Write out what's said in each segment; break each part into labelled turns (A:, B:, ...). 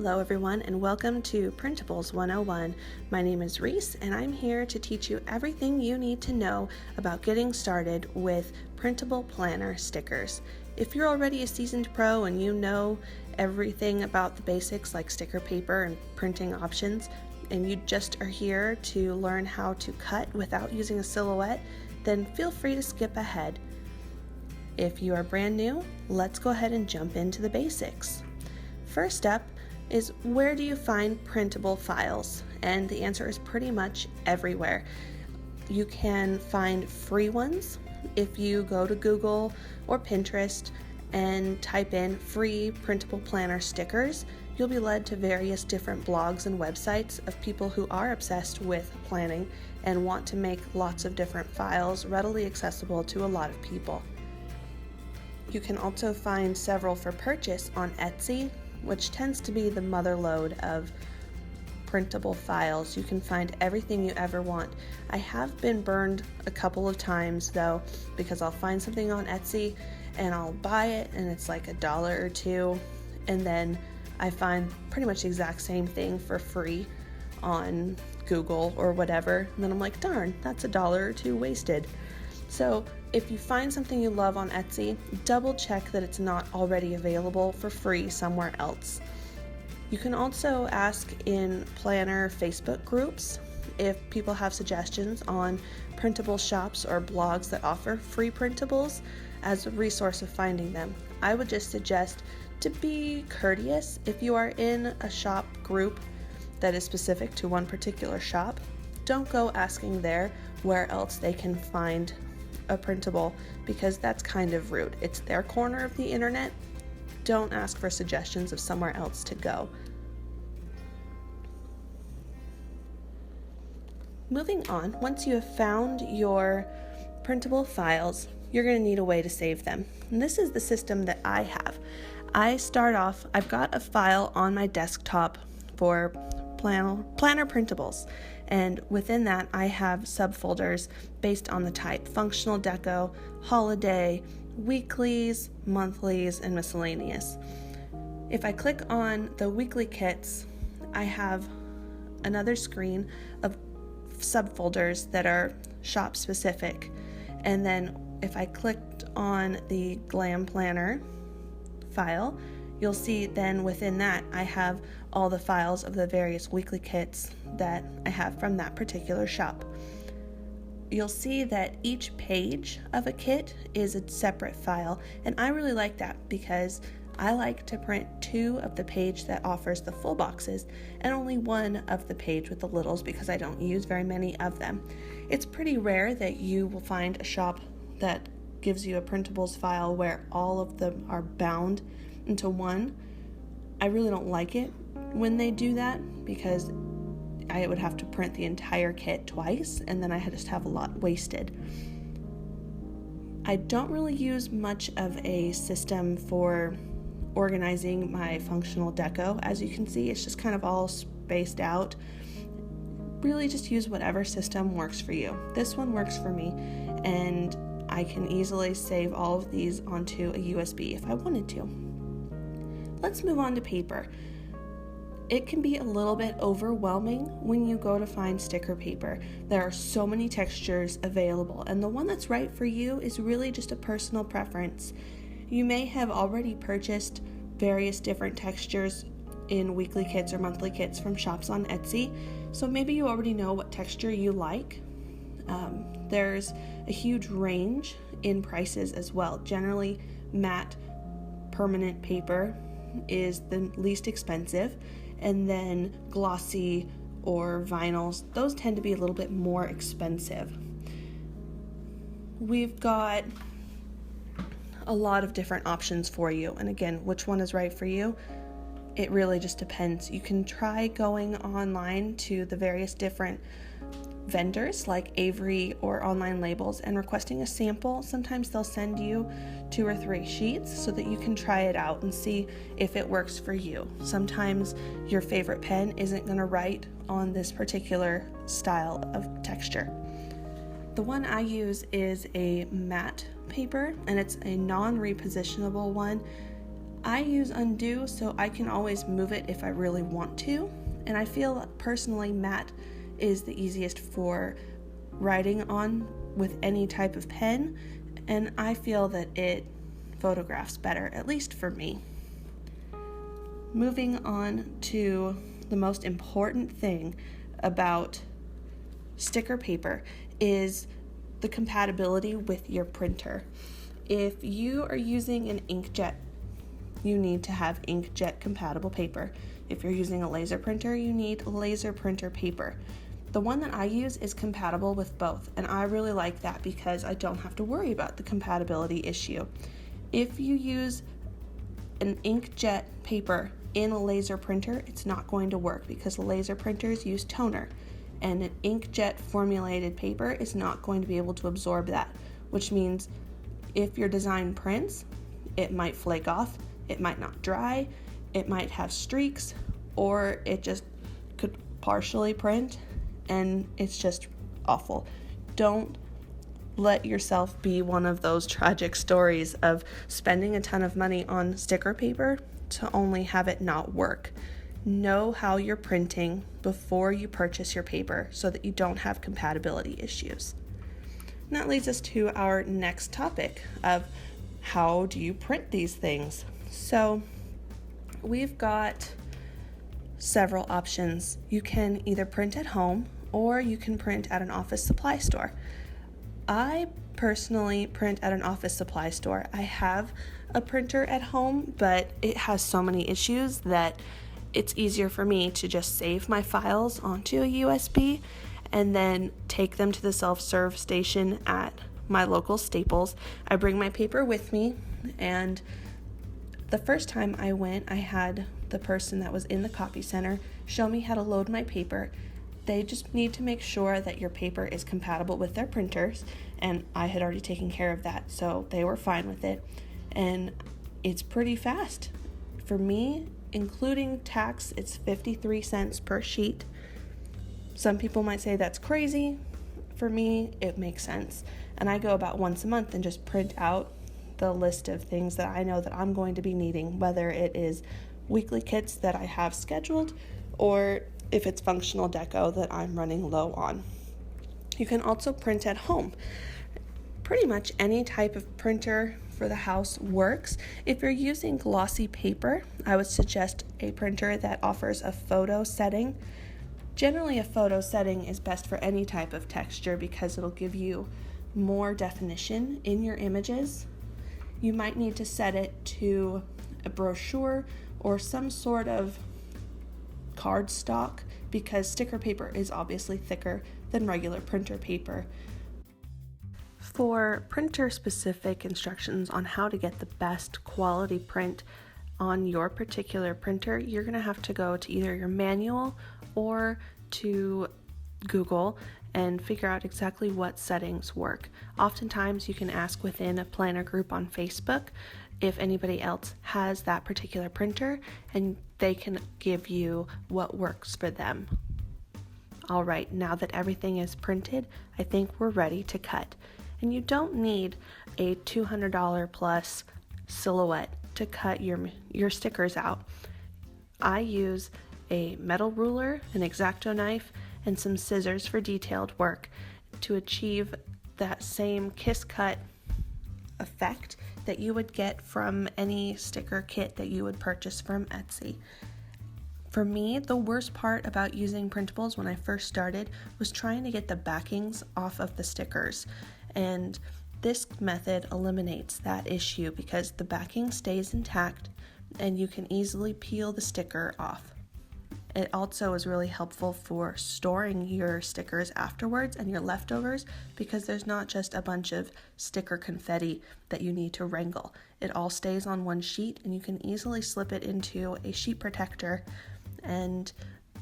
A: Hello everyone and welcome to Printables 101. My name is Reese and I'm here to teach you everything you need to know about getting started with printable planner stickers. If you're already a seasoned pro and you know everything about the basics like sticker paper and printing options, and you just are here to learn how to cut without using a silhouette, then feel free to skip ahead. If you are brand new, let's go ahead and jump into the basics. First up is, where do you find printable files? And the answer is pretty much everywhere. You can find free ones. If you go to Google or Pinterest and type in free printable planner stickers, you'll be led to various different blogs and websites of people who are obsessed with planning and want to make lots of different files readily accessible to a lot of people. You can also find several for purchase on Etsy, which tends to be the mother lode of printable files. You can find everything you ever want. I have been burned a couple of times though, because I'll find something on Etsy and I'll buy it and it's like $1 or $2, and then I find pretty much the exact same thing for free on Google or whatever, and then I'm like, darn, that's $1 or $2 wasted. So if you find something you love on Etsy, double check that it's not already available for free somewhere else. You can also ask in planner Facebook groups if people have suggestions on printable shops or blogs that offer free printables as a resource of finding them. I would just suggest to be courteous. If you are in a shop group that is specific to one particular shop, don't go asking there where else they can find a printable, because that's kind of rude. It's their corner of the internet. Don't ask for suggestions of somewhere else to go. Moving on, once you have found your printable files, you're going to need a way to save them. And this is the system that I have. I start off, I've got a file on my desktop for planner printables, and within that I have subfolders based on the type: functional deco, holiday, weeklies, monthlies, and miscellaneous. If I click on the weekly kits, I have another screen of subfolders that are shop specific, and then if I clicked on the Glam Planner file, you'll see then within that I have all the files of the various weekly kits that I have from that particular shop. You'll see that each page of a kit is a separate file, and I really like that because I like to print 2 of the page that offers the full boxes and only 1 of the page with the littles, because I don't use very many of them. It's pretty rare that you will find a shop that gives you a printables file where all of them are bound into one. I really don't like it when they do that, because I would have to print the entire kit twice and then I just have a lot wasted. I don't really use much of a system for organizing my functional deco. As you can see, it's just kind of all spaced out. Really just use whatever system works for you. This one works for me, and I can easily save all of these onto a USB if I wanted to. Let's move on to paper. It can be a little bit overwhelming when you go to find sticker paper. There are so many textures available, and the one that's right for you is really just a personal preference. You may have already purchased various different textures in weekly kits or monthly kits from shops on Etsy, so maybe you already know what texture you like. There's a huge range in prices as well. Generally, matte permanent paper is the least expensive, and then glossy or vinyls, those tend to be a little bit more expensive. We've got a lot of different options for you, and again, which one is right for you? It really just depends. You can try going online to the various different vendors like Avery or Online Labels and requesting a sample. Sometimes they'll send you 2 or 3 sheets so that you can try it out and see if it works for you. Sometimes your favorite pen isn't going to write on this particular style of texture. The one I use is a matte paper, and it's a non-repositionable one. I use undo so I can always move it if I really want to, and I feel personally matte is the easiest for writing on with any type of pen, and I feel that it photographs better, at least for me. Moving on to the most important thing about sticker paper is the compatibility with your printer. If you are using an inkjet, you need to have inkjet compatible paper. If you're using a laser printer, you need laser printer paper. The one that I use is compatible with both, and I really like that because I don't have to worry about the compatibility issue. If you use an inkjet paper in a laser printer, it's not going to work because laser printers use toner, and an inkjet formulated paper is not going to be able to absorb that, which means if your design prints, it might flake off, it might not dry, it might have streaks, or it just could partially print, and it's just awful. Don't let yourself be one of those tragic stories of spending a ton of money on sticker paper to only have it not work. Know how you're printing before you purchase your paper so that you don't have compatibility issues. And that leads us to our next topic of how do you print these things? So we've got several options. You can either print at home or you can print at an office supply store. I personally print at an office supply store. I have a printer at home, but it has so many issues that it's easier for me to just save my files onto a USB and then take them to the self-serve station at my local Staples. I bring my paper with me, and the first time I went, I had the person that was in the copy center show me how to load my paper. They just need to make sure that your paper is compatible with their printers, and I had already taken care of that, so they were fine with it. And it's pretty fast. For me, including tax, it's 53 cents per sheet. Some people might say that's crazy. For me, it makes sense. And I go about once a month and just print out the list of things that I know that I'm going to be needing, whether it is weekly kits that I have scheduled or if it's functional deco that I'm running low on. You can also print at home. Pretty much any type of printer for the house works. If you're using glossy paper, I would suggest a printer that offers a photo setting. Generally, a photo setting is best for any type of texture because it'll give you more definition in your images. You might need to set it to a brochure or some sort of cardstock because sticker paper is obviously thicker than regular printer paper. For printer-specific instructions on how to get the best quality print on your particular printer, you're going to have to go to either your manual or to Google and figure out exactly what settings work. Oftentimes you can ask within a planner group on Facebook if anybody else has that particular printer, and they can give you what works for them. All right, now that everything is printed, I think we're ready to cut. And you don't need a $200 plus silhouette to cut your stickers out. I use a metal ruler, an X-Acto knife, and some scissors for detailed work to achieve that same kiss cut effect that you would get from any sticker kit that you would purchase from Etsy. For me, the worst part about using Printables when I first started was trying to get the backings off of the stickers, and this method eliminates that issue because the backing stays intact and you can easily peel the sticker off. It also is really helpful for storing your stickers afterwards and your leftovers because there's not just a bunch of sticker confetti that you need to wrangle. It all stays on one sheet and you can easily slip it into a sheet protector and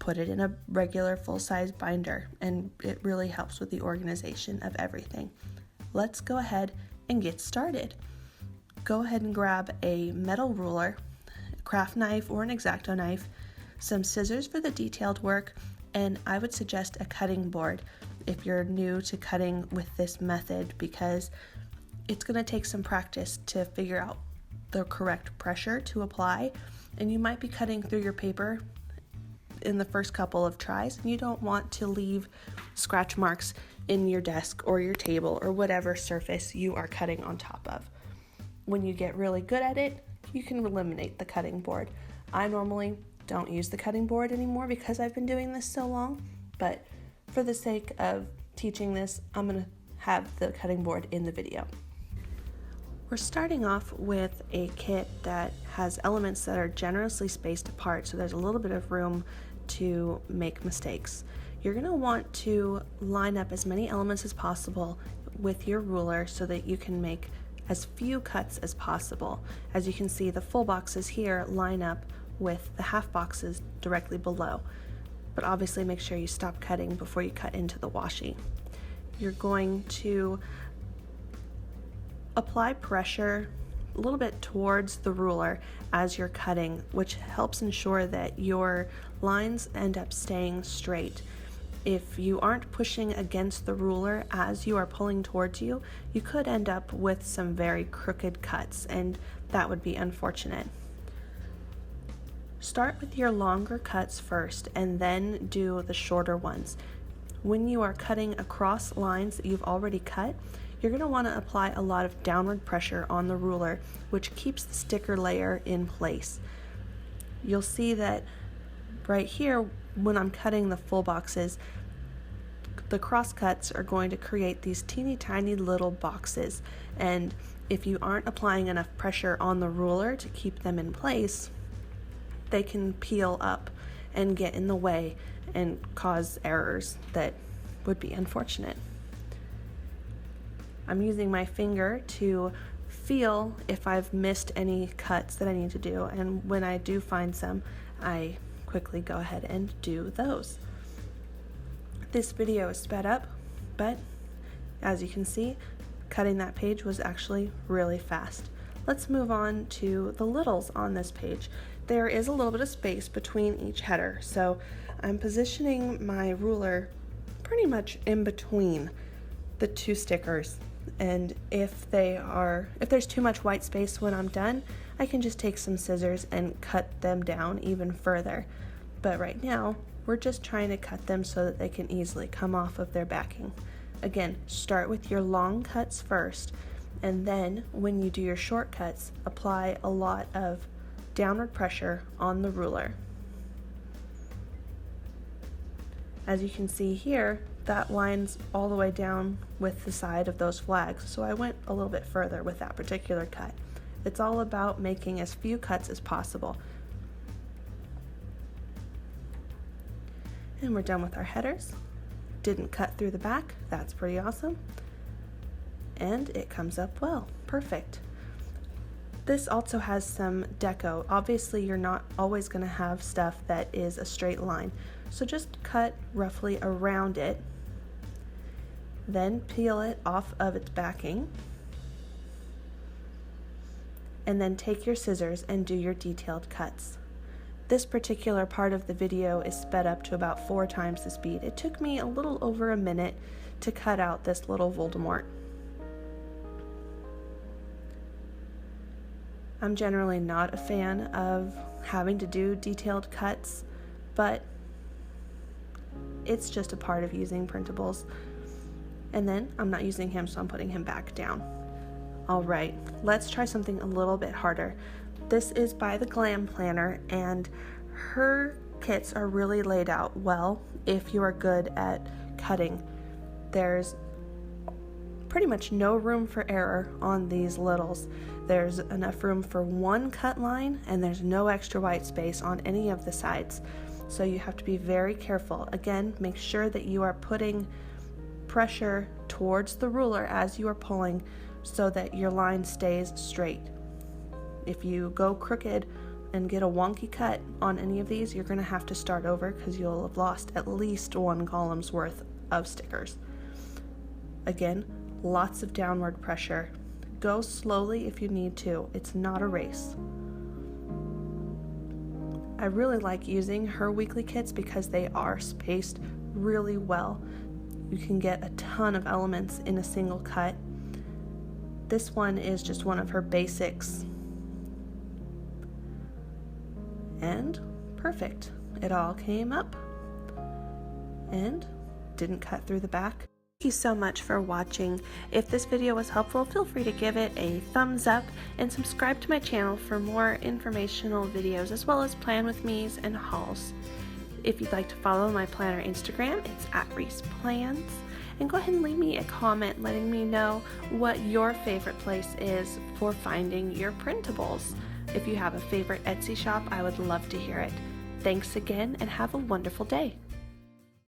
A: put it in a regular full-size binder, and it really helps with the organization of everything. Let's go ahead and get started. Go ahead and grab a metal ruler, a craft knife or an X-Acto knife, some scissors for the detailed work, and I would suggest a cutting board if you're new to cutting with this method because it's going to take some practice to figure out the correct pressure to apply, and you might be cutting through your paper in the first couple of tries, and you don't want to leave scratch marks in your desk or your table or whatever surface you are cutting on top of. When you get really good at it, you can eliminate the cutting board. I normally don't use the cutting board anymore because I've been doing this so long, but for the sake of teaching this, I'm going to have the cutting board in the video. We're starting off with a kit that has elements that are generously spaced apart, so there's a little bit of room to make mistakes. You're going to want to line up as many elements as possible with your ruler so that you can make as few cuts as possible. As you can see, the full boxes here line up with the half boxes directly below, but obviously make sure you stop cutting before you cut into the washi. You're going to apply pressure a little bit towards the ruler as you're cutting, which helps ensure that your lines end up staying straight. If you aren't pushing against the ruler as you are pulling towards you, you could end up with some very crooked cuts, and that would be unfortunate. Start with your longer cuts first and then do the shorter ones. When you are cutting across lines that you've already cut, you're going to want to apply a lot of downward pressure on the ruler, which keeps the sticker layer in place. You'll see that right here, when I'm cutting the full boxes, the cross cuts are going to create these teeny tiny little boxes, and if you aren't applying enough pressure on the ruler to keep them in place, they can peel up and get in the way and cause errors that would be unfortunate. I'm using my finger to feel if I've missed any cuts that I need to do, and when I do find some, I quickly go ahead and do those. This video is sped up, but as you can see, cutting that page was actually really fast. Let's move on to the littles on this page. There is a little bit of space between each header, so I'm positioning my ruler pretty much in between the two stickers, and if there's too much white space when I'm done, I can just take some scissors and cut them down even further. But right now, we're just trying to cut them so that they can easily come off of their backing. Again, start with your long cuts first, and then when you do your short cuts, apply a lot of downward pressure on the ruler. As you can see here, that lines all the way down with the side of those flags, so I went a little bit further with that particular cut. It's all about making as few cuts as possible. And we're done with our headers. Didn't cut through the back, that's pretty awesome. And it comes up well, perfect. This also has some deco. Obviously, you're not always going to have stuff that is a straight line, so just cut roughly around it, then peel it off of its backing, and then take your scissors and do your detailed cuts. This particular part of the video is sped up to about 4 times the speed. It took me a little over a minute to cut out this little Voldemort. I'm generally not a fan of having to do detailed cuts, but it's just a part of using printables. And then I'm not using him, so I'm putting him back down. All right, let's try something a little bit harder. This is by the Glam Planner, and her kits are really laid out well if you are good at cutting. There's pretty much no room for error on these littles. There's enough room for one cut line, and there's no extra white space on any of the sides. So you have to be very careful. Again, make sure that you are putting pressure towards the ruler as you are pulling so that your line stays straight. If you go crooked and get a wonky cut on any of these, you're going to have to start over because you'll have lost at least 1 column's worth of stickers. Again, lots of downward pressure. Go slowly if you need to. It's not a race. I really like using her weekly kits because they are spaced really well. You can get a ton of elements in a single cut. This one is just one of her basics and perfect. It all came up and didn't cut through the back. Thank you so much for watching. If this video was helpful, feel free to give it a thumbs up and subscribe to my channel for more informational videos as well as plan with me's and hauls. If you'd like to follow my planner Instagram, it's @ReesePlans. And go ahead and leave me a comment letting me know what your favorite place is for finding your printables. If you have a favorite Etsy shop, I would love to hear it. Thanks again and have a wonderful day.